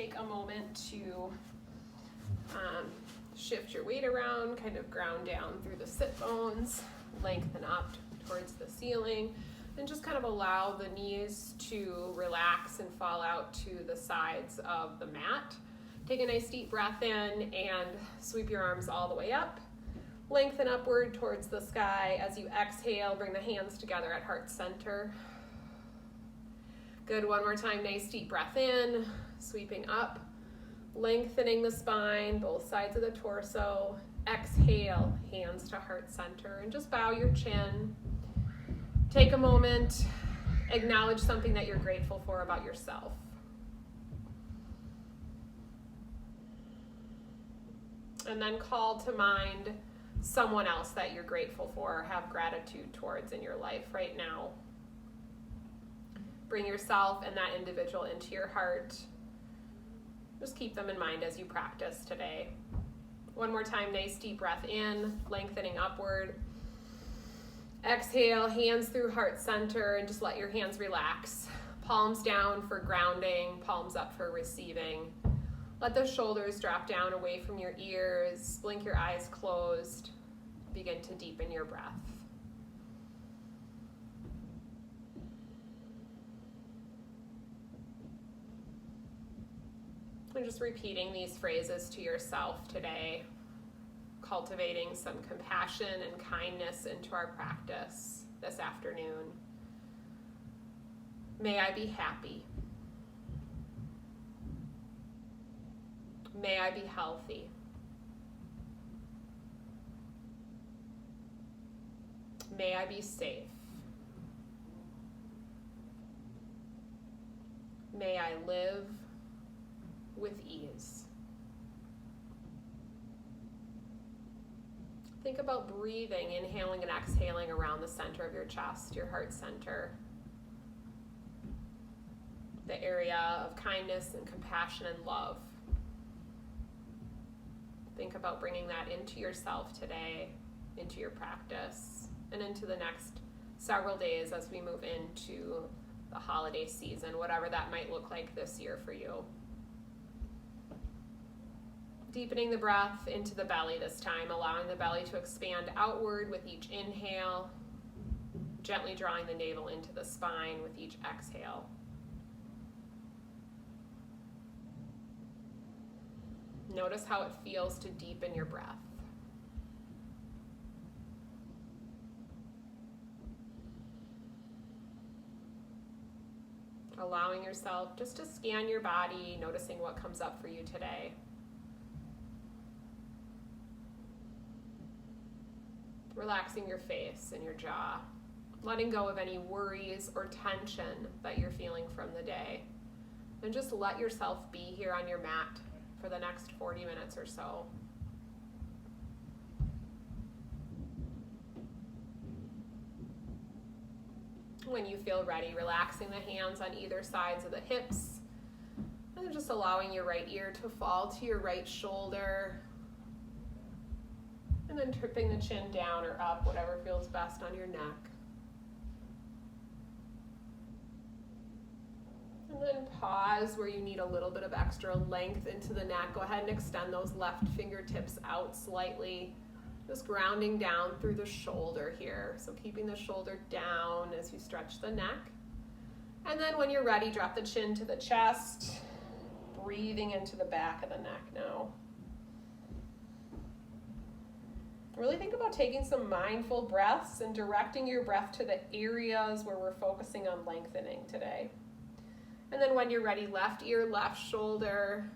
take a moment to shift your weight around, kind of ground down through the sit bones, lengthen up towards the ceiling, and just kind of allow the knees to relax and fall out to the sides of the mat. Take a nice deep breath in and sweep your arms all the way up. Lengthen upward towards the sky. As you exhale, bring the hands together at heart center. Good, one more time, nice deep breath in, sweeping up, lengthening the spine, both sides of the torso. Exhale, hands to heart center, and just bow your chin. Take a moment, acknowledge something that you're grateful for about yourself. And then call to mind someone else that you're grateful for or have gratitude towards in your life right now. Bring yourself and that individual into your heart. Just keep them in mind as you practice today. One more time, nice deep breath in, lengthening upward. Exhale, hands through heart center, and just let your hands relax. Palms down for grounding, palms up for receiving. Let the shoulders drop down away from your ears. Blink your eyes closed. Begin to deepen your breath. And just repeating these phrases to yourself today, cultivating some compassion and kindness into our practice this afternoon. May I be happy. May I be healthy. May I be safe. May I live with ease. Think about breathing, inhaling and exhaling around the center of your chest, your heart center. The area of kindness and compassion and love. Think about bringing that into yourself today, into your practice, and into the next several days as we move into the holiday season, whatever that might look like this year for you. Deepening the breath into the belly this time, allowing the belly to expand outward with each inhale, gently drawing the navel into the spine with each exhale. Notice how it feels to deepen your breath. Allowing yourself just to scan your body, noticing what comes up for you today. Relaxing your face and your jaw, letting go of any worries or tension that you're feeling from the day. And just let yourself be here on your mat for the next 40 minutes or so. When you feel ready, relaxing the hands on either sides of the hips, and then just allowing your right ear to fall to your right shoulder, and then tipping the chin down or up, whatever feels best on your neck. And then pause where you need a little bit of extra length into the neck. Go ahead and extend those left fingertips out slightly. Just grounding down through the shoulder here. So keeping the shoulder down as you stretch the neck. And then when you're ready, drop the chin to the chest. Breathing into the back of the neck now. Really think about taking some mindful breaths and directing your breath to the areas where we're focusing on lengthening today. And then when you're ready, left ear, left shoulder,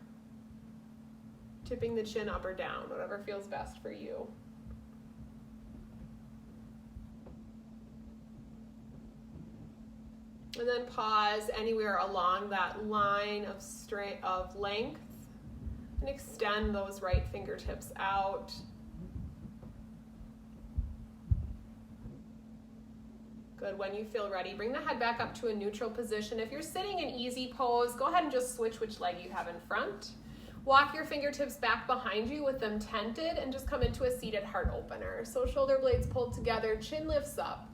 tipping the chin up or down, whatever feels best for you. And then pause anywhere along that line of length and extend those right fingertips out. Good. When you feel ready, bring the head back up to a neutral position. If you're sitting in easy pose, go ahead and just switch which leg you have in front. Walk your fingertips back behind you with them tented and just come into a seated heart opener. So shoulder blades pulled together, chin lifts up.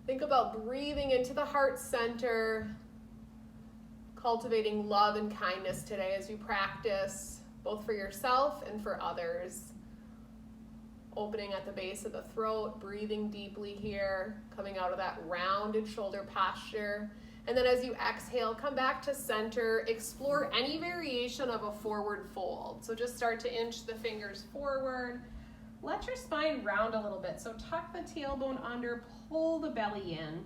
Think about breathing into the heart center, cultivating love and kindness today as you practice, both for yourself and for others. Opening at the base of the throat, breathing deeply here, coming out of that rounded shoulder posture. And then as you exhale, come back to center, explore any variation of a forward fold. So just start to inch the fingers forward. Let your spine round a little bit. So tuck the tailbone under, pull the belly in.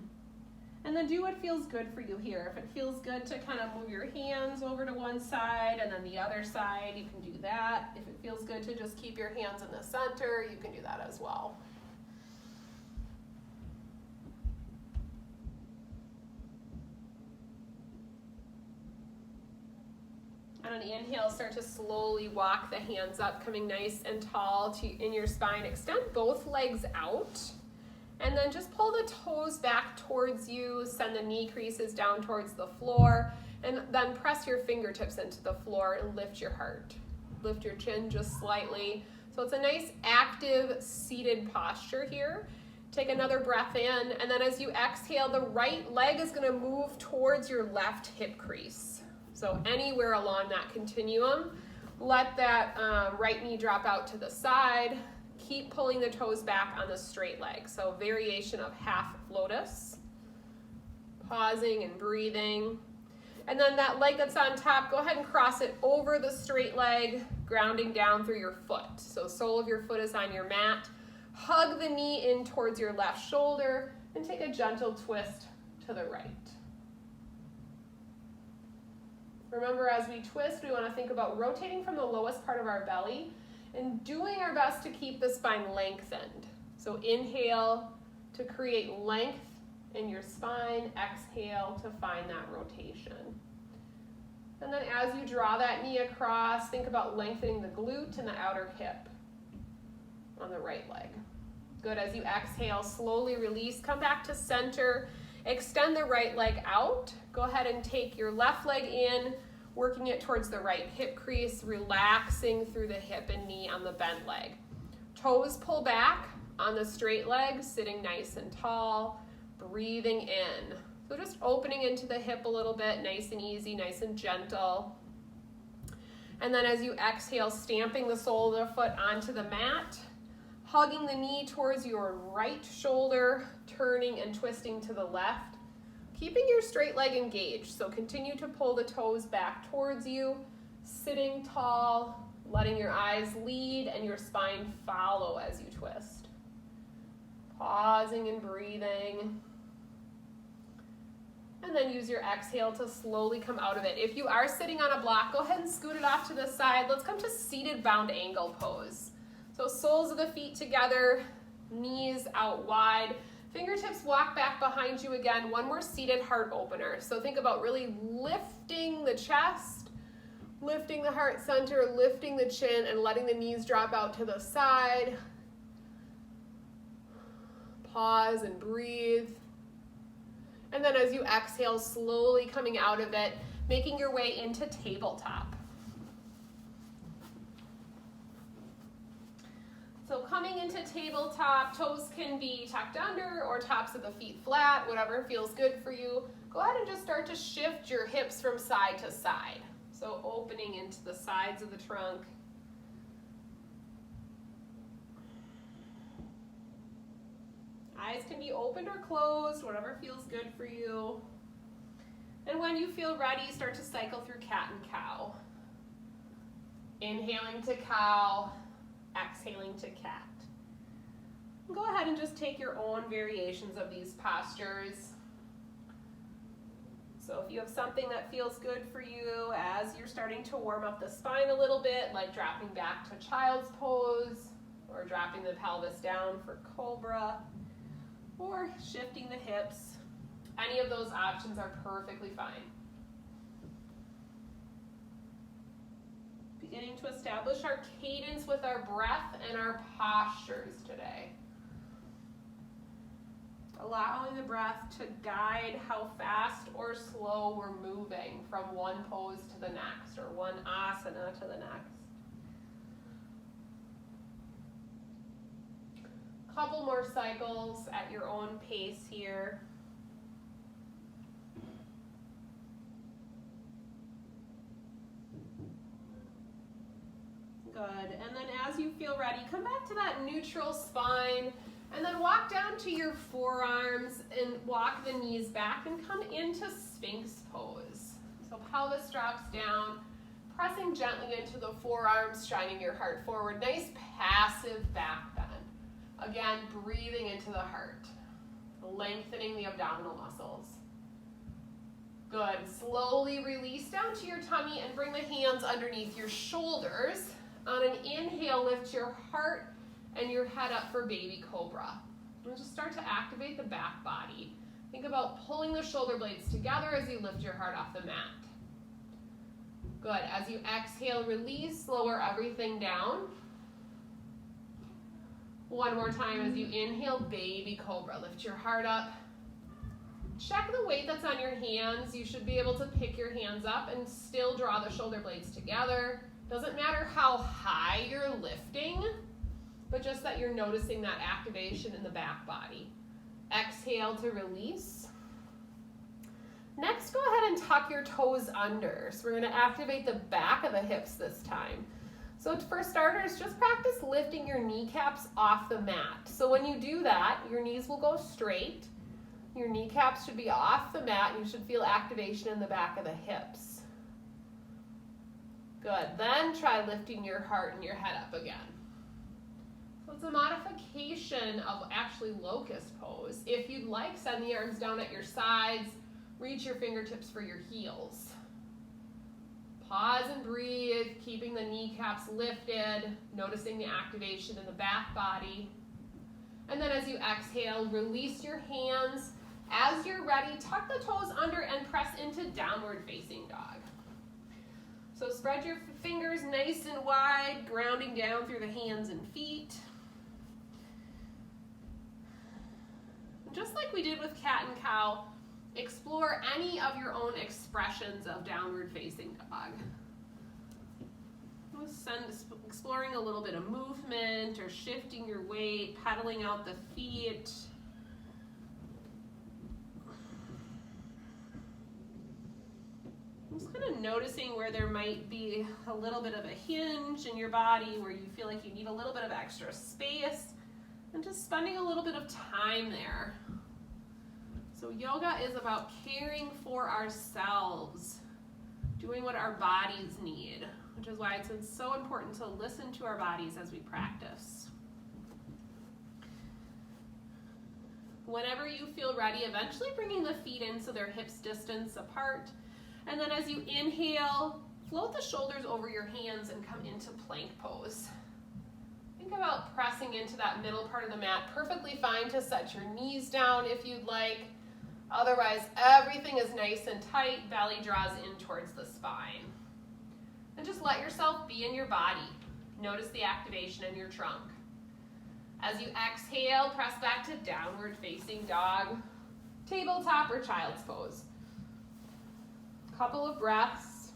And then do what feels good for you here. If it feels good to kind of move your hands over to one side and then the other side, you can do that. If it feels good to just keep your hands in the center, you can do that as well. On an inhale, start to slowly walk the hands up, coming nice and tall in your spine. Extend both legs out. And then just pull the toes back towards you, send the knee creases down towards the floor, and then press your fingertips into the floor and lift your heart. Lift your chin just slightly. So it's a nice active seated posture here. Take another breath in, and then as you exhale, the right leg is gonna move towards your left hip crease. So anywhere along that continuum, let that right knee drop out to the side. Keep pulling the toes back on the straight leg. So variation of half lotus. Pausing and breathing. And then that leg that's on top, go ahead and cross it over the straight leg, grounding down through your foot. So sole of your foot is on your mat. Hug the knee in towards your left shoulder and take a gentle twist to the right. Remember, as we twist, we want to think about rotating from the lowest part of our belly and doing our best to keep the spine lengthened. So inhale to create length in your spine, exhale to find that rotation. And then as you draw that knee across, think about lengthening the glute and the outer hip on the right leg. Good, as you exhale, slowly release, come back to center, extend the right leg out, go ahead and take your left leg in, working it towards the right hip crease, relaxing through the hip and knee on the bent leg. Toes pull back on the straight leg, sitting nice and tall, breathing in. So just opening into the hip a little bit, nice and easy, nice and gentle. And then as you exhale, stamping the sole of the foot onto the mat, hugging the knee towards your right shoulder, turning and twisting to the left. Keeping your straight leg engaged, so continue to pull the toes back towards you, sitting tall, letting your eyes lead and your spine follow as you twist. Pausing and breathing. And then use your exhale to slowly come out of it. If you are sitting on a block, go ahead and scoot it off to the side. Let's come to seated bound angle pose. So soles of the feet together, knees out wide. Fingertips walk back behind you again. One more seated heart opener. So think about really lifting the chest, lifting the heart center, lifting the chin, and letting the knees drop out to the side. Pause and breathe. And then as you exhale, slowly coming out of it, making your way into tabletop. So coming into tabletop, toes can be tucked under or tops of the feet flat, whatever feels good for you. Go ahead and just start to shift your hips from side to side. So opening into the sides of the trunk. Eyes can be opened or closed, whatever feels good for you. And when you feel ready, start to cycle through cat and cow. Inhaling to cow. Exhaling to cat. Go ahead and just take your own variations of these postures. So if you have something that feels good for you as you're starting to warm up the spine a little bit, like dropping back to child's pose, or dropping the pelvis down for cobra, or shifting the hips, any of those options are perfectly fine. Beginning to establish our cadence with our breath and our postures today. Allowing the breath to guide how fast or slow we're moving from one pose to the next, or one asana to the next. Couple more cycles at your own pace here. Good, and then as you feel ready, come back to that neutral spine, and then walk down to your forearms and walk the knees back and come into Sphinx pose. So pelvis drops down, pressing gently into the forearms, shining your heart forward. Nice passive back bend. Again, breathing into the heart, lengthening the abdominal muscles. Good. Slowly release down to your tummy and bring the hands underneath your shoulders. On an inhale, lift your heart and your head up for baby cobra. And just start to activate the back body. Think about pulling the shoulder blades together as you lift your heart off the mat. Good. As you exhale, release, lower everything down. One more time as you inhale, baby cobra. Lift your heart up. Check the weight that's on your hands. You should be able to pick your hands up and still draw the shoulder blades together. Doesn't matter how high you're lifting, but just that you're noticing that activation in the back body. Exhale to release. Next, go ahead and tuck your toes under. So we're going to activate the back of the hips this time. So for starters, just practice lifting your kneecaps off the mat. So when you do that, your knees will go straight. Your kneecaps should be off the mat, and you should feel activation in the back of the hips. Good. Then try lifting your heart and your head up again. So it's a modification of actually locust pose. If you'd like, send the arms down at your sides. Reach your fingertips for your heels. Pause and breathe, keeping the kneecaps lifted, noticing the activation in the back body. And then as you exhale, release your hands. As you're ready, tuck the toes under and press into downward facing dog. So spread your fingers nice and wide, grounding down through the hands and feet. Just like we did with cat and cow, explore any of your own expressions of downward facing dog. Exploring a little bit of movement or shifting your weight, pedaling out the feet. Just kind of noticing where there might be a little bit of a hinge in your body, where you feel like you need a little bit of extra space, and just spending a little bit of time there. So yoga is about caring for ourselves, doing what our bodies need, which is why it's so important to listen to our bodies as we practice. Whenever you feel ready, eventually bringing the feet in so they're hips distance apart. And then as you inhale, float the shoulders over your hands and come into plank pose. Think about pressing into that middle part of the mat. Perfectly fine to set your knees down if you'd like. Otherwise, everything is nice and tight. Belly draws in towards the spine. And just let yourself be in your body. Notice the activation in your trunk. As you exhale, press back to downward facing dog, tabletop or child's pose. Couple of breaths.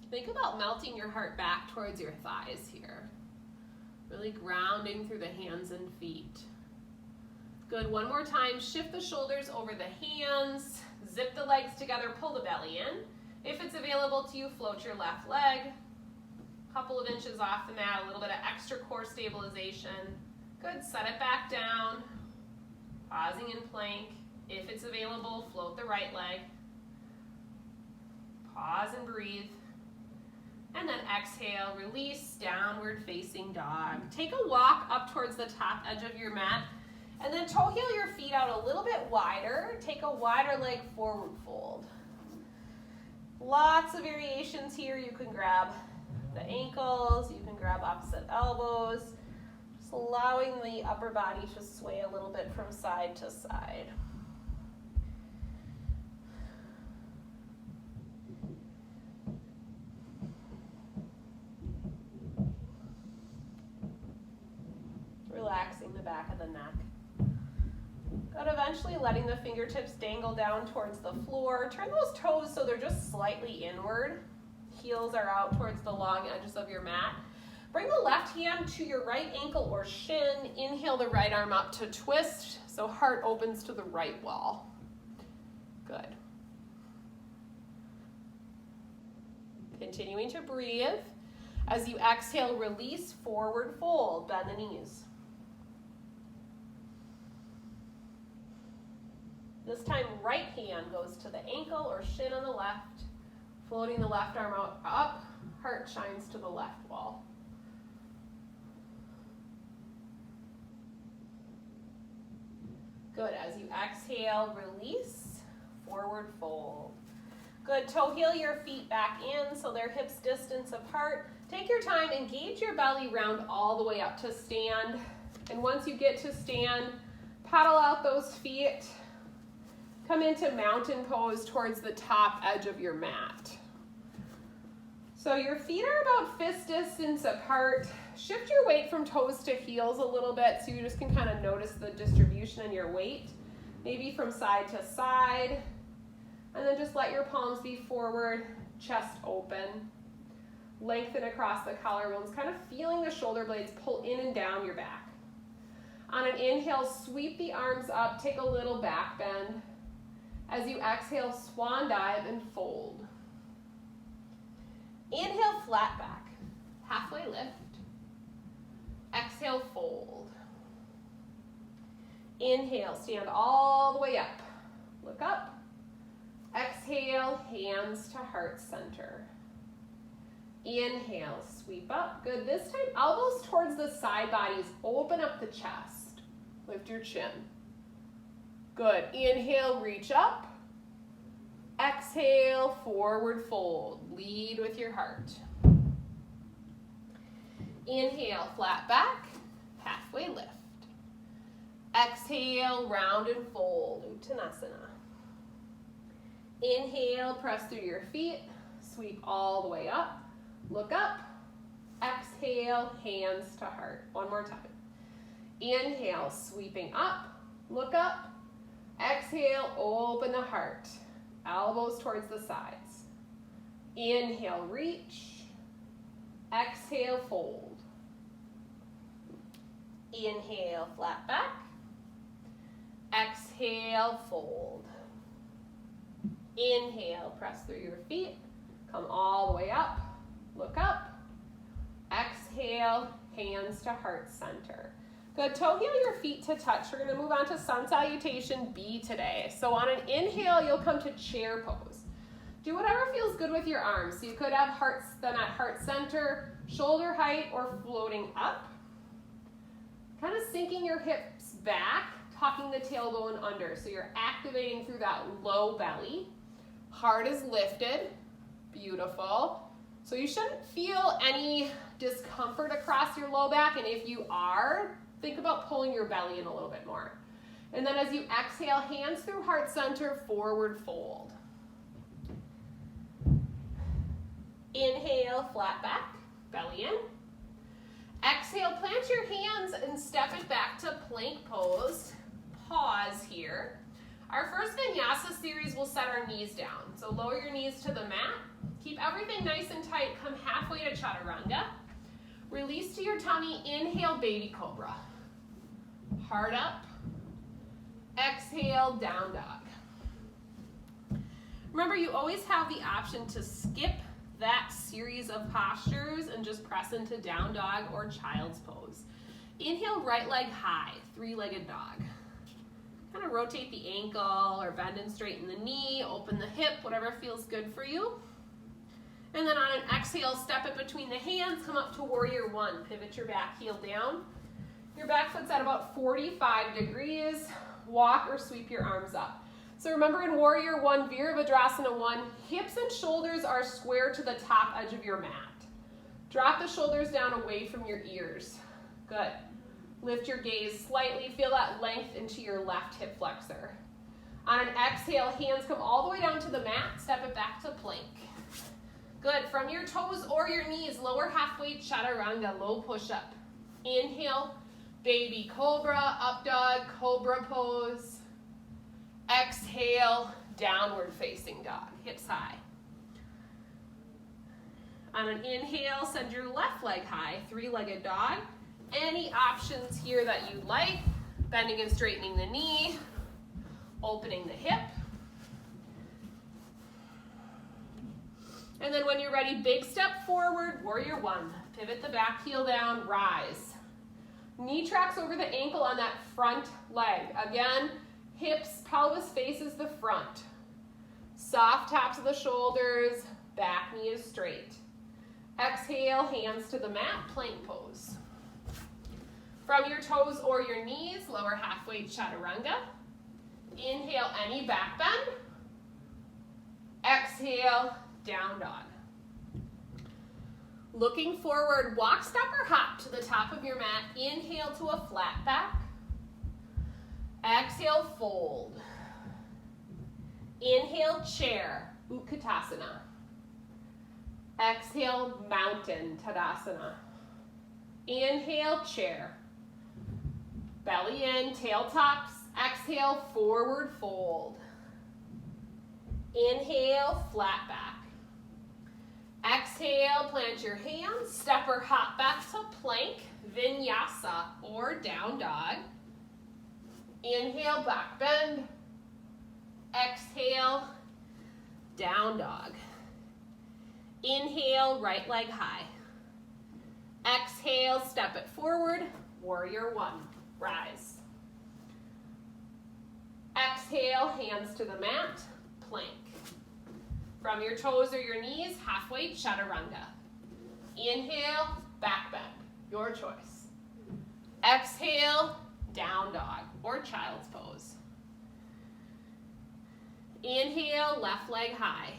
Think about melting your heart back towards your thighs here. Really grounding through the hands and feet. Good, one more time. Shift the shoulders over the hands. Zip the legs together, pull the belly in. If it's available to you, float your left leg. Couple of inches off the mat, a little bit of extra core stabilization. Good, set it back down. Pausing in plank. If it's available, float the right leg. Pause and breathe. And then exhale, release, downward facing dog. Take a walk up towards the top edge of your mat, and then toe heel your feet out a little bit wider. Take a wider leg forward fold. Lots of variations here. You can grab the ankles, you can grab opposite elbows, just allowing the upper body to sway a little bit from side to side. Relaxing the back of the neck. Good, eventually letting the fingertips dangle down towards the floor. Turn those toes so they're just slightly inward. Heels are out towards the long edges of your mat. Bring the left hand to your right ankle or shin. Inhale the right arm up to twist, so heart opens to the right wall. Good. Continuing to breathe. As you exhale, release, forward fold, bend the knees. This time, right hand goes to the ankle or shin on the left, floating the left arm out up, heart shines to the left wall. Good, as you exhale, release, forward fold. Good, toe heel your feet back in so they're hips distance apart. Take your time, engage your belly round all the way up to stand. And once you get to stand, paddle out those feet. Come into mountain pose towards the top edge of your mat. So your feet are about fist distance apart. Shift your weight from toes to heels a little bit so you just can kind of notice the distribution in your weight. Maybe from side to side. And then just let your palms be forward, chest open. Lengthen across the collarbones, kind of feeling the shoulder blades pull in and down your back. On an inhale, sweep the arms up, take a little back bend. As you exhale, swan dive and fold. Inhale, flat back, halfway lift. Exhale, fold. Inhale, stand all the way up. Look up. Exhale, hands to heart center. Inhale, sweep up. Good. This time, elbows towards the side bodies. Open up the chest. Lift your chin. Good. Inhale, reach up. Exhale, forward fold. Lead with your heart. Inhale, flat back, halfway lift. Exhale, round and fold, Uttanasana. Inhale, press through your feet, sweep all the way up. Look up. Exhale, hands to heart. One more time. Inhale, sweeping up. Look up. Exhale, open the heart. Elbows towards the sides. Inhale, reach. Exhale, fold. Inhale, flat back. Exhale, fold. Inhale, press through your feet. Come all the way up. Look up. Exhale, hands to heart center. Good, toe heel your feet to touch. We're gonna move on to Sun Salutation B today. So on an inhale, you'll come to chair pose. Do whatever feels good with your arms. So you could have hearts then at heart center, shoulder height, or floating up. Kind of sinking your hips back, tucking the tailbone under. So you're activating through that low belly. Heart is lifted, beautiful. So you shouldn't feel any discomfort across your low back, and if you are, think about pulling your belly in a little bit more. And then as you exhale, hands through heart center, forward fold. Inhale, flat back, belly in. Exhale, plant your hands and step it back to plank pose. Pause here. Our first vinyasa series will set our knees down. So lower your knees to the mat. Keep everything nice and tight. Come halfway to chaturanga. Release to your tummy. Inhale, baby cobra. Heart up. Exhale, down dog. Remember, you always have the option to skip that series of postures and just press into down dog or child's pose. Inhale, right leg high, three-legged dog. Kind of rotate the ankle or bend and straighten the knee, open the hip, whatever feels good for you. And then on an exhale, step it between the hands, come up to warrior one. Pivot your back heel down. Your back foot's at about 45 degrees. Walk or sweep your arms up. So remember in warrior one, Virabhadrasana 1, hips and shoulders are square to the top edge of your mat. Drop the shoulders down away from your ears. Good. Lift your gaze slightly. Feel that length into your left hip flexor. On an exhale, hands come all the way down to the mat. Step it back to plank. Good. From your toes or your knees, lower halfway chaturanga, low push-up. Inhale, baby cobra, up dog, cobra pose. Exhale, downward facing dog, hips high. On an inhale, send your left leg high, three-legged dog. Any options here that you like, bending and straightening the knee, opening the hip. And then when you're ready, big step forward, warrior one. Pivot the back heel down, rise. Knee tracks over the ankle on that front leg. Again, hips, pelvis faces the front. Soft taps of the shoulders, back knee is straight. Exhale, hands to the mat, plank pose. From your toes or your knees, lower half weight chaturanga. Inhale, any back bend. Exhale, down dog. Looking forward, walk, step, or hop to the top of your mat. Inhale to a flat back. Exhale, fold. Inhale, chair, Utkatasana. Exhale, mountain, Tadasana. Inhale, chair. Belly in, tail tops. Exhale, forward fold. Inhale, flat back. Exhale, plant your hands, step or hop back to plank, vinyasa or down dog. Inhale, back bend. Exhale, down dog. Inhale, right leg high. Exhale, step it forward, warrior one, rise. Exhale, hands to the mat, plank. From your toes or your knees, halfway chaturanga. Inhale, back bend, your choice. Exhale, down dog or child's pose. Inhale, left leg high.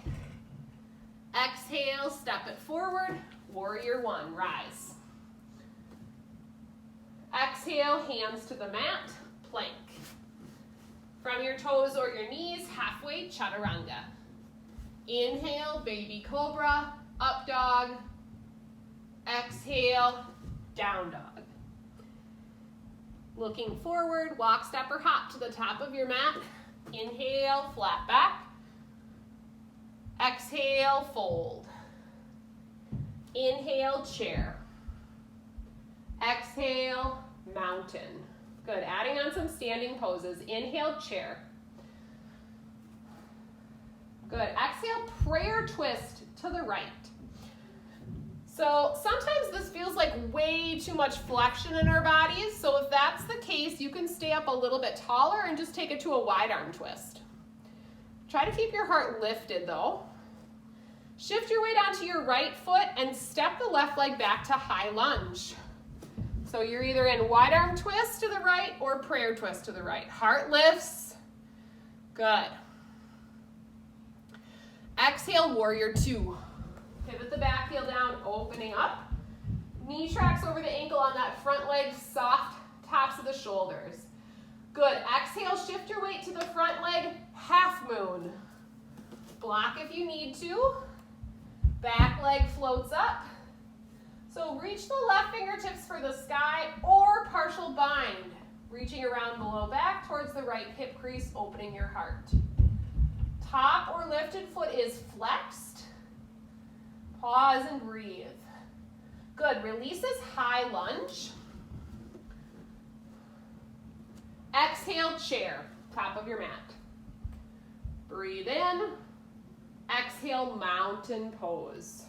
Exhale, step it forward, warrior one, rise. Exhale, hands to the mat, plank. From your toes or your knees, halfway chaturanga. Inhale, baby cobra, up dog. Exhale, down dog. Looking forward, walk, step, or hop to the top of your mat. Inhale, flat back. Exhale, fold. Inhale, chair. Exhale, mountain. Good, adding on some standing poses. Inhale, chair. Good, exhale, prayer twist to the right. So sometimes this feels like way too much flexion in our bodies. So if that's the case, you can stay up a little bit taller and just take it to a wide arm twist. Try to keep your heart lifted though. Shift your weight onto your right foot and step the left leg back to high lunge. So you're either in wide arm twist to the right or prayer twist to the right. Heart lifts. Good. Exhale, warrior two. Pivot the back heel down, opening up. Knee tracks over the ankle on that front leg, soft taps of the shoulders. Good, exhale, shift your weight to the front leg, half moon. Block if you need to. Back leg floats up. So reach the left fingertips for the sky or partial bind. Reaching around below back towards the right hip crease, opening your heart. Top or lifted foot is flexed. Pause and breathe. Good, releases high lunge. Exhale, chair, top of your mat. Breathe in. Exhale, mountain pose.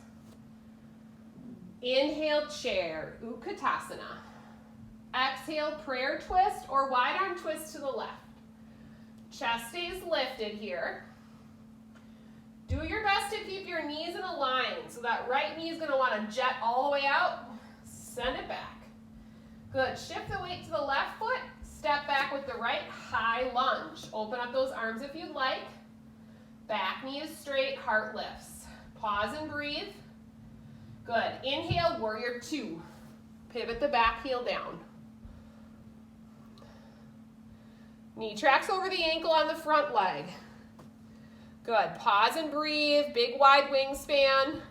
Inhale, chair, Utkatasana. Exhale, prayer twist or wide arm twist to the left. Chest stays lifted here. Do your best to keep your knees in a line. So that right knee is going to want to jet all the way out. Send it back. Good. Shift the weight to the left foot. Step back with the right, high lunge. Open up those arms if you'd like. Back knee is straight, heart lifts. Pause and breathe. Good. Inhale, warrior two. Pivot the back heel down. Knee tracks over the ankle on the front leg. Good. Pause and breathe. Big wide wingspan.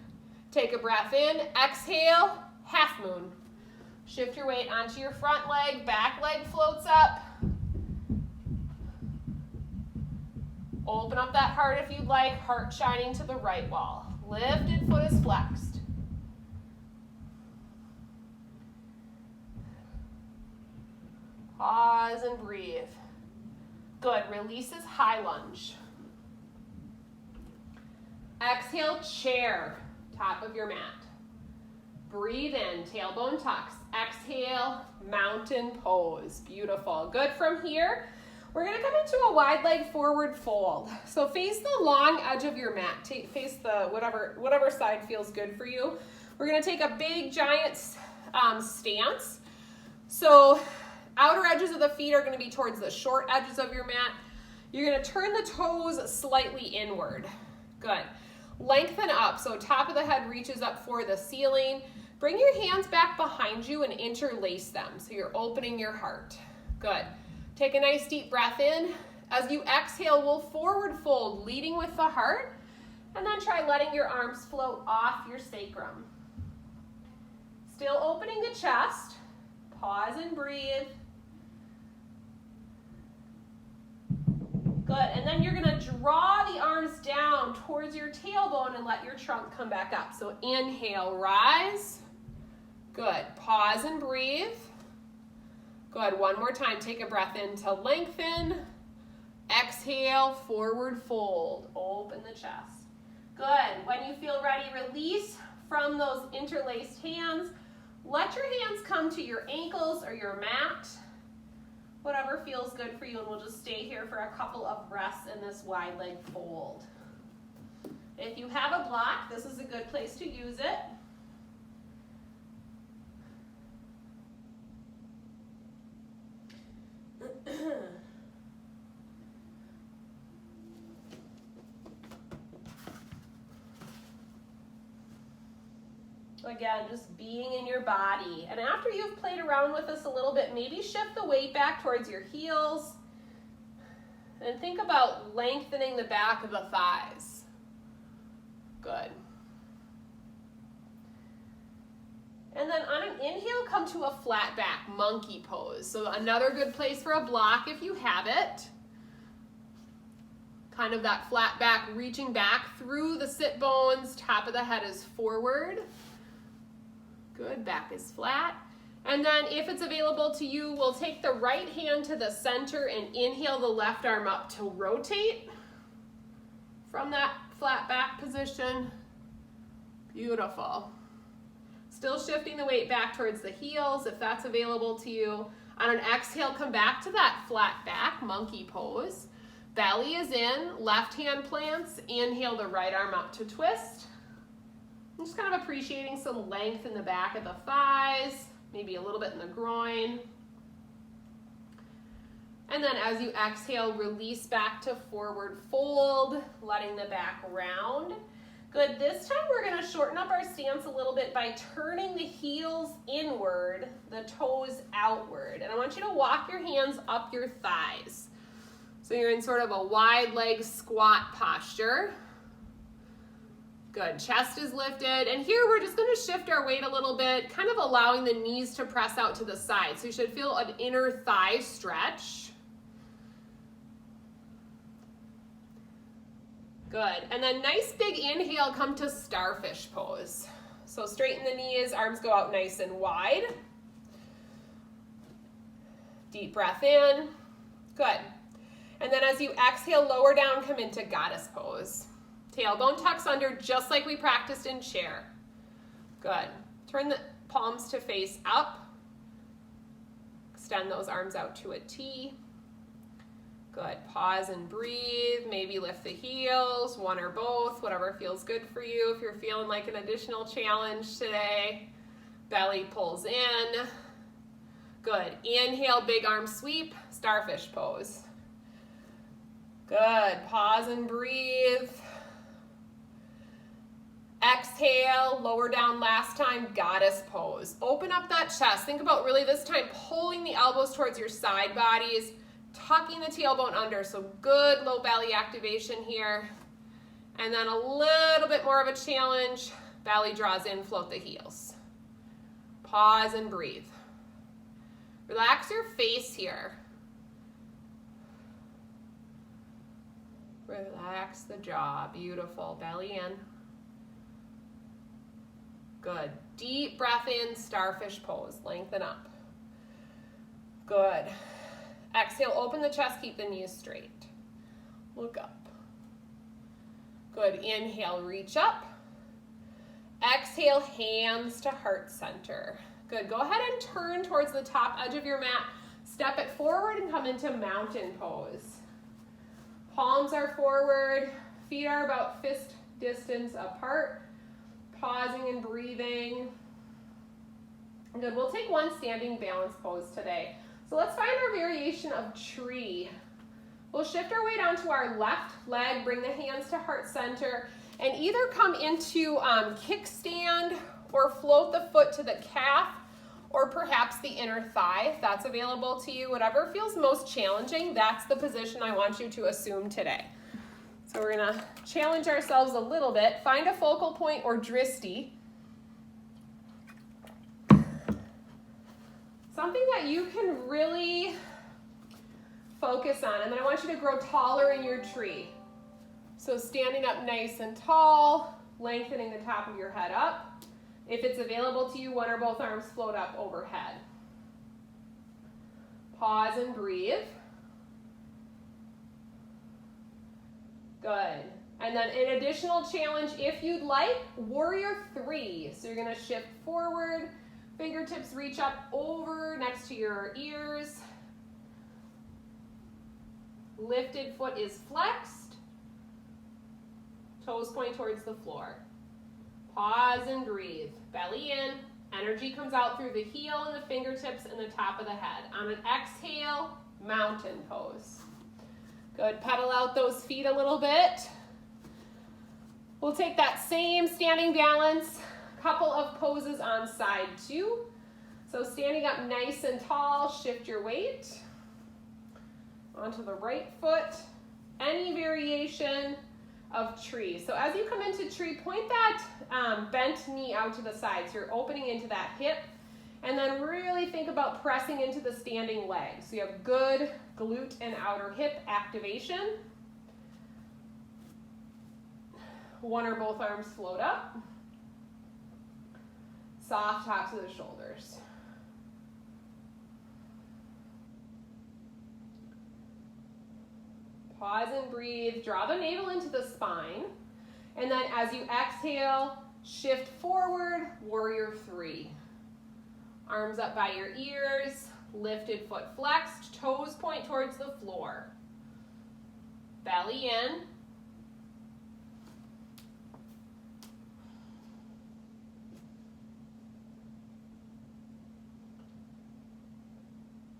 Take a breath in. Exhale, half moon. Shift your weight onto your front leg. Back leg floats up. Open up that heart if you'd like. Heart shining to the right wall. Lifted foot is flexed. Pause and breathe. Good. Releases high lunge. Exhale, chair, top of your mat. Breathe in, tailbone tucks. Exhale, mountain pose. Beautiful. Good. From here, we're gonna come into a wide leg forward fold. So face the long edge of your mat. Face the whatever side feels good for you. We're gonna take a big giant stance. So outer edges of the feet are gonna be towards the short edges of your mat. You're gonna turn the toes slightly inward. Good. Lengthen up, so top of the head reaches up for the ceiling. Bring your hands back behind you and interlace them, so you're opening your heart. Good. Take a nice deep breath in. As you exhale, we'll forward fold, leading with the heart, and then try letting your arms float off your sacrum. Still opening the chest. Pause and breathe. Good, and then you're gonna draw the arms down towards your tailbone and let your trunk come back up. So inhale, rise. Good, pause and breathe. Good, one more time, take a breath in to lengthen. Exhale, forward fold, open the chest. Good, when you feel ready, release from those interlaced hands. Let your hands come to your ankles or your mat. Whatever feels good for you, and we'll just stay here for a couple of breaths in this wide leg fold. If you have a block, this is a good place to use it. Again, just being in your body. And after you've played around with this a little bit, maybe shift the weight back towards your heels. And think about lengthening the back of the thighs. Good. And then on an inhale, come to a flat back monkey pose. So another good place for a block if you have it. Kind of that flat back, reaching back through the sit bones. Top of the head is forward. Good, back is flat. And then if it's available to you, we'll take the right hand to the center and inhale the left arm up to rotate from that flat back position. Beautiful. Still shifting the weight back towards the heels if that's available to you. On an exhale, come back to that flat back, monkey pose. Belly is in, left hand plants. Inhale the right arm up to twist. I'm just kind of appreciating some length in the back of the thighs, maybe a little bit in the groin. And then as you exhale, release back to forward fold, letting the back round. Good, this time we're gonna shorten up our stance a little bit by turning the heels inward, the toes outward. And I want you to walk your hands up your thighs. So you're in sort of a wide leg squat posture. Good, chest is lifted. And here we're just gonna shift our weight a little bit, kind of allowing the knees to press out to the side. So you should feel an inner thigh stretch. Good, and then nice big inhale, come to starfish pose. So straighten the knees, arms go out nice and wide. Deep breath in, good. And then as you exhale, lower down, come into goddess pose. Tailbone tucks under, just like we practiced in chair. Good. Turn the palms to face up. Extend those arms out to a T. Good. Pause and breathe. Maybe lift the heels, one or both, whatever feels good for you. If you're feeling like an additional challenge today, belly pulls in. Good. Inhale, big arm sweep, starfish pose. Good. Pause and breathe. Exhale, lower down last time, goddess pose. Open up that chest. Think about really this time pulling the elbows towards your side bodies, tucking the tailbone under. So good low belly activation here. And then a little bit more of a challenge. Belly draws in, float the heels. Pause and breathe. Relax your face here. Relax the jaw. Beautiful. Belly in. Good. Deep breath in, starfish pose. Lengthen up. Good. Exhale, open the chest, keep the knees straight. Look up. Good, inhale, reach up. Exhale, hands to heart center. Good, go ahead and turn towards the top edge of your mat. Step it forward and come into mountain pose. Palms are forward, feet are about fist distance apart. Pausing and breathing. Good, we'll take one standing balance pose today. So let's find our variation of tree. We'll shift our way down to our left leg, bring the hands to heart center, and either come into kickstand or float the foot to the calf or perhaps the inner thigh if that's available to you. Whatever feels most challenging, that's the position I want you to assume today. So we're gonna challenge ourselves a little bit. Find a focal point or dristi. Something that you can really focus on, and then I want you to grow taller in your tree. So standing up nice and tall, lengthening the top of your head up. If it's available to you, one or both arms float up overhead. Pause and breathe. Good. And then an additional challenge, if you'd like, warrior three. So you're gonna shift forward, fingertips reach up over next to your ears. Lifted foot is flexed. Toes point towards the floor. Pause and breathe. Belly in. Energy comes out through the heel and the fingertips and the top of the head. On an exhale, mountain pose. Good. Pedal out those feet a little bit. We'll take that same standing balance, couple of poses on side two. So standing up nice and tall, shift your weight onto the right foot. Any variation of tree. So as you come into tree, point that bent knee out to the side. So you're opening into that hip, and then really think about pressing into the standing leg. So you have good glute and outer hip activation. One or both arms float up. Soft tops of the shoulders. Pause and breathe. Draw the navel into the spine. And then as you exhale, shift forward, warrior three. Arms up by your ears, lifted foot flexed, toes point towards the floor. Belly in.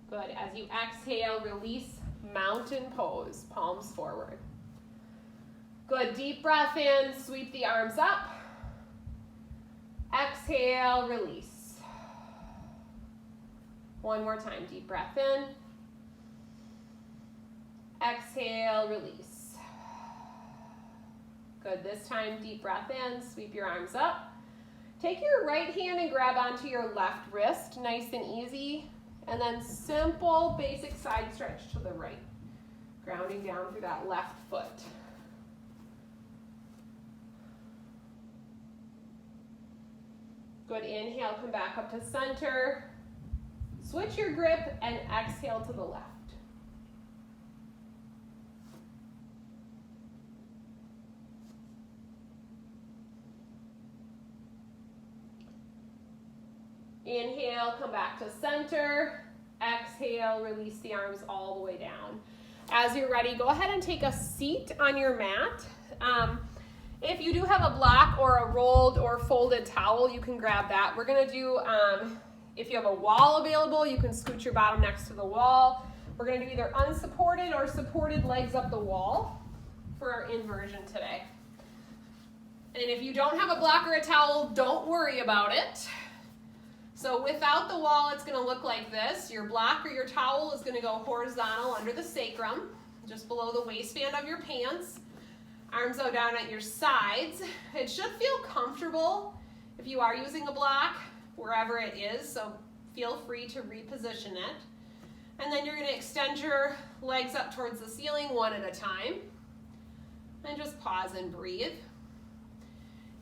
Good. As you exhale, release mountain pose, palms forward. Good, deep breath in, sweep the arms up. Exhale, release. One more time, deep breath in. Exhale, release. Good, this time, deep breath in, sweep your arms up. Take your right hand and grab onto your left wrist, nice and easy. And then simple, basic side stretch to the right. Grounding down through that left foot. Good, inhale, come back up to center. Switch your grip and exhale to the left. Inhale, come back to center. Exhale, release the arms all the way down. As you're ready, go ahead and take a seat on your mat. If you do have a block or a rolled or folded towel, you can grab that. We're gonna do, if you have a wall available, you can scoot your bottom next to the wall. We're gonna do either unsupported or supported legs up the wall for our inversion today. And if you don't have a block or a towel, don't worry about it. So without the wall, it's gonna look like this. Your block or your towel is gonna go horizontal under the sacrum, just below the waistband of your pants. Arms go down at your sides. It should feel comfortable if you are using a block, wherever it is, so feel free to reposition it. And then you're gonna extend your legs up towards the ceiling one at a time. And just pause and breathe.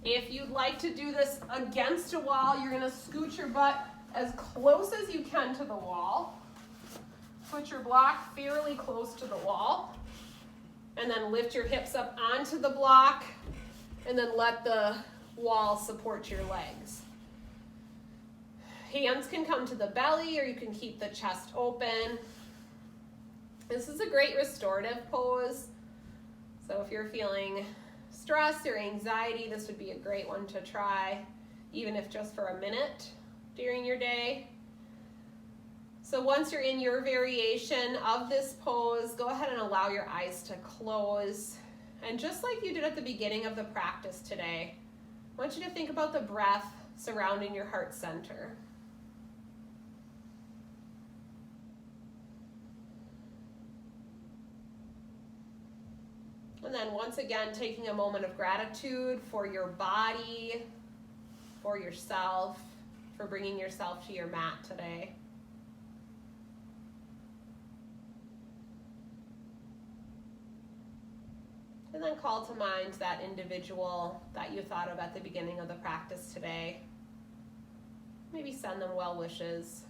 If you'd like to do this against a wall, you're gonna scoot your butt as close as you can to the wall. Put your block fairly close to the wall. And then lift your hips up onto the block, And then let the wall support your legs. Hands can come to the belly, or you can keep the chest open. This is a great restorative pose. So if you're feeling stress or anxiety, this would be a great one to try, even if just for a minute during your day. So once you're in your variation of this pose, go ahead and allow your eyes to close. And just like you did at the beginning of the practice today, I want you to think about the breath surrounding your heart center. And then once again, taking a moment of gratitude for your body, for yourself, for bringing yourself to your mat today. And then call to mind that individual that you thought of at the beginning of the practice today. Maybe send them well wishes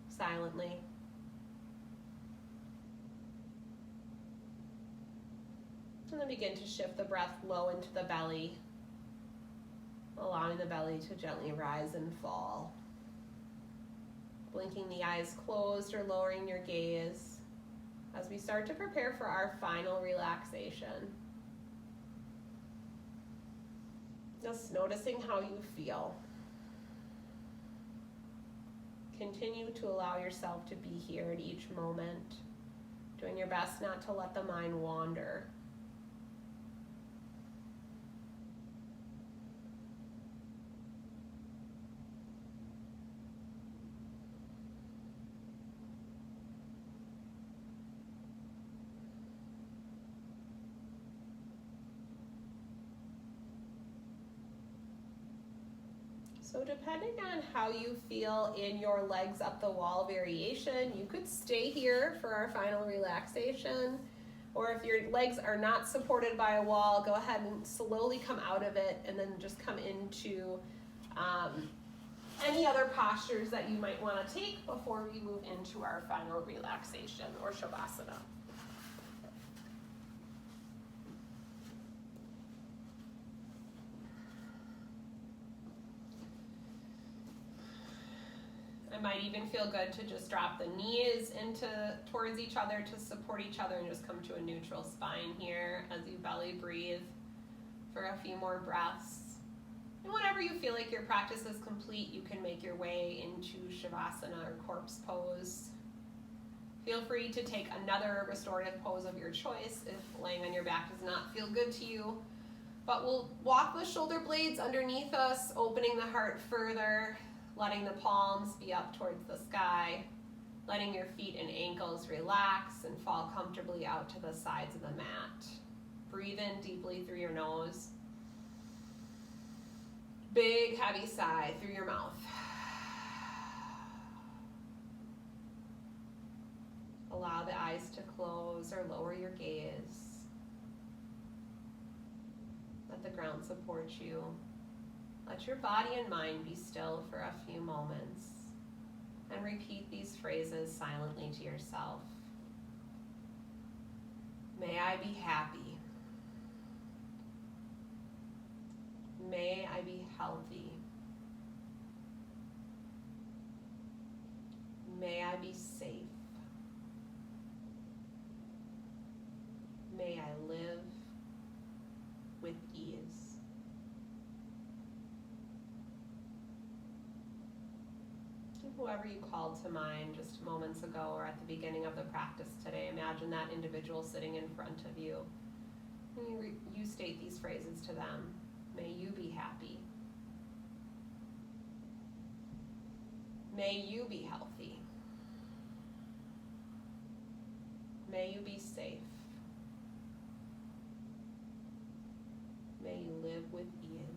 silently. And then begin to shift the breath low into the belly, allowing the belly to gently rise and fall. Blinking the eyes closed or lowering your gaze as we start to prepare for our final relaxation. Just noticing how you feel. Continue to allow yourself to be here at each moment, doing your best not to let the mind wander. So depending on how you feel in your legs up the wall variation, you could stay here for our final relaxation. Or if your legs are not supported by a wall, go ahead and slowly come out of it and then just come into any other postures that you might want to take before we move into our final relaxation or Shavasana. It might even feel good to just drop the knees towards each other to support each other and just come to a neutral spine here as you belly breathe for a few more breaths. And whenever you feel like your practice is complete, you can make your way into Shavasana or corpse pose. Feel free to take another restorative pose of your choice if laying on your back does not feel good to you. But we'll walk the shoulder blades underneath us, opening the heart further, letting the palms be up towards the sky, letting your feet and ankles relax and fall comfortably out to the sides of the mat. Breathe in deeply through your nose. Big, heavy sigh through your mouth. Allow the eyes to close or lower your gaze. Let the ground support you. Let your body and mind be still for a few moments and repeat these phrases silently to yourself. May I be happy. May I be healthy. May I be safe. May I live with ease. Whoever you called to mind just moments ago or at the beginning of the practice today, imagine that individual sitting in front of you. And you state these phrases to them. May you be happy. May you be healthy. May you be safe. May you live with ease.